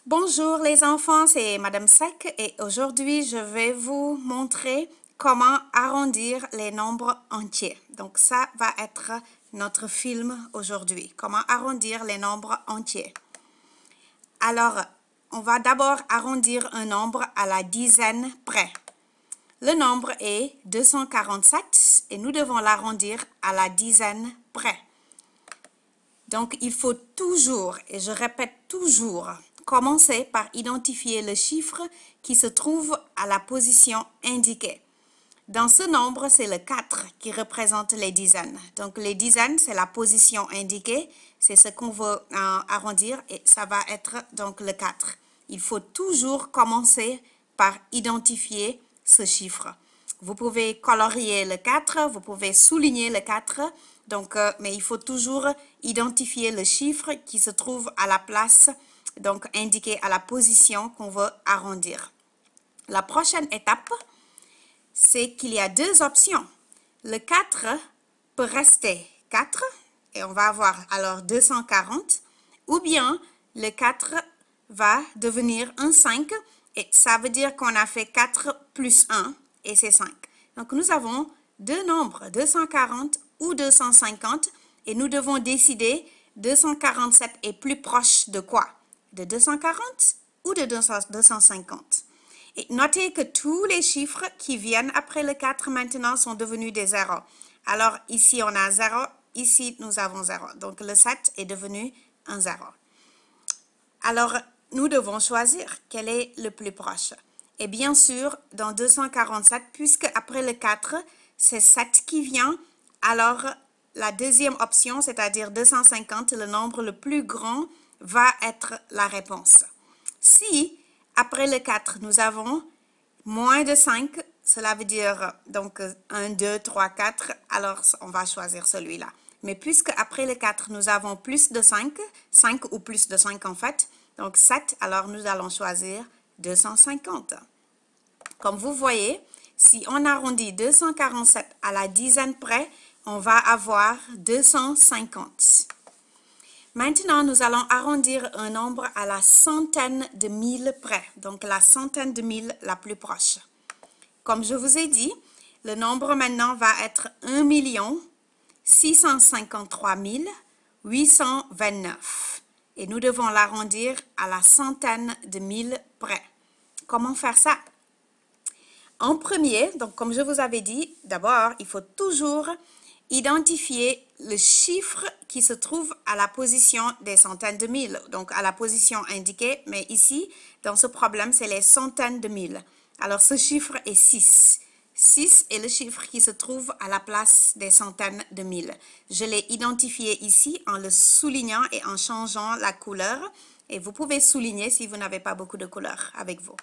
Bonjour les enfants, c'est Madame Sec et aujourd'hui je vais vous montrer comment arrondir les nombres entiers. Donc ça va être notre film aujourd'hui, comment arrondir les nombres entiers. Alors, on va d'abord arrondir un nombre à la dizaine près. Le nombre est 247 et nous devons l'arrondir à la dizaine près. Donc, il faut toujours, et je répète toujours, commencer par identifier le chiffre qui se trouve à la position indiquée. Dans ce nombre, c'est le 4 qui représente les dizaines. Donc, les dizaines, c'est la position indiquée, c'est ce qu'on veut arrondir et ça va être donc le 4. Il faut toujours commencer par identifier ce chiffre. Vous pouvez colorier le 4, vous pouvez souligner le 4, donc, mais il faut toujours identifier le chiffre qui se trouve à la place, donc indiqué à la position qu'on veut arrondir. La prochaine étape, c'est qu'il y a deux options. Le 4 peut rester 4 et on va avoir alors 240, ou bien le 4 va devenir un 5 et ça veut dire qu'on a fait 4 plus 1 et c'est 5. Donc nous avons deux nombres, 240 ou 250 et nous devons décider 247 est plus proche de quoi? De 240 ou de 250? Et notez que tous les chiffres qui viennent après le 4 maintenant sont devenus des zéros. Alors ici on a 0, ici nous avons 0. Donc le 7 est devenu un 0. Alors nous devons choisir quel est le plus proche. Et bien sûr, dans 247, puisque après le 4, c'est 7 qui vient, alors la deuxième option, c'est-à-dire 250, le nombre le plus grand, va être la réponse. Si après le 4, nous avons moins de 5, cela veut dire donc 1, 2, 3, 4, alors on va choisir celui-là. Mais puisque après le 4, nous avons plus de 5, 5 ou plus de 5 en fait, donc 7, alors nous allons choisir 250. Comme vous voyez, si on arrondit 247 à la dizaine près, on va avoir 250. Maintenant, nous allons arrondir un nombre à la centaine de mille près, donc la centaine de mille la plus proche. Comme je vous ai dit, le nombre maintenant va être 1 653 829 et nous devons l'arrondir à la centaine de mille près. Comment faire ça? En premier, donc comme je vous avais dit, d'abord, il faut toujours identifier le chiffre qui se trouve à la position des centaines de mille, donc à la position indiquée, mais ici, dans ce problème, c'est les centaines de mille. Alors, ce chiffre est 6. 6 est le chiffre qui se trouve à la place des centaines de mille. Je l'ai identifié ici en le soulignant et en changeant la couleur, et vous pouvez souligner si vous n'avez pas beaucoup de couleurs avec vous.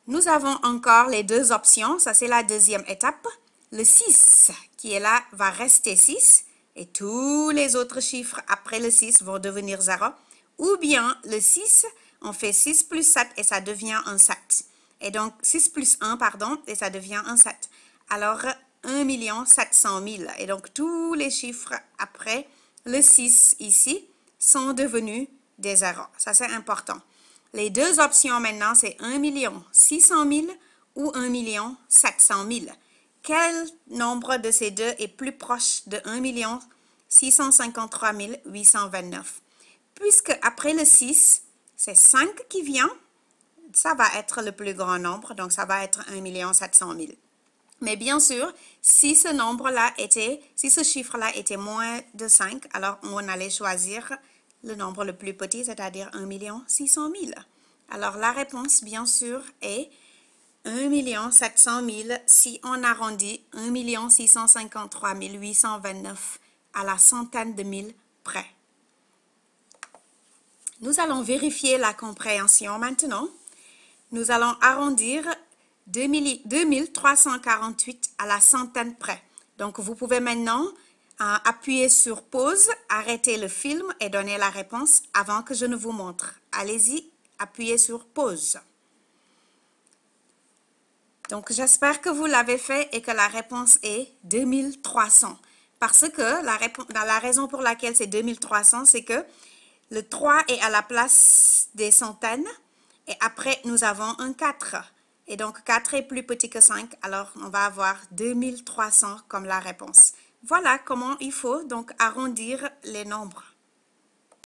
Nous avons encore les deux options, ça c'est la deuxième étape. Le 6 qui est là va rester 6 et tous les autres chiffres après le 6 vont devenir 0. Ou bien le 6, on fait 6 plus 7 et ça devient un 7. Et donc 6 plus 1, pardon, et ça devient un 7. Alors 1 700 000. Et donc tous les chiffres après le 6 ici sont devenus des 0. Ça c'est important. Les deux options maintenant, c'est 1 600 000 ou 1 700 000. Quel nombre de ces deux est plus proche de 1 653 829? Puisque après le 6, c'est 5 qui vient, ça va être le plus grand nombre, donc ça va être 1 700 000. Mais bien sûr, si ce chiffre-là était moins de 5, alors on allait choisir le nombre le plus petit, c'est-à-dire 1 600 000. Alors la réponse, bien sûr, est 1 700 000 si on arrondit 1 653 829 à la centaine de mille près. Nous allons vérifier la compréhension maintenant. Nous allons arrondir 2348 à la centaine près. Donc, vous pouvez maintenant appuyer sur pause, arrêter le film et donner la réponse avant que je ne vous montre. Allez-y, appuyez sur pause. Donc, j'espère que vous l'avez fait et que la réponse est 2300. Parce que la raison pour laquelle c'est 2300, c'est que Le 3 est à la place des centaines. Et après, nous avons un 4. Et donc, 4 est plus petit que 5. Alors, on va avoir 2300 comme la réponse. Voilà comment il faut donc arrondir les nombres.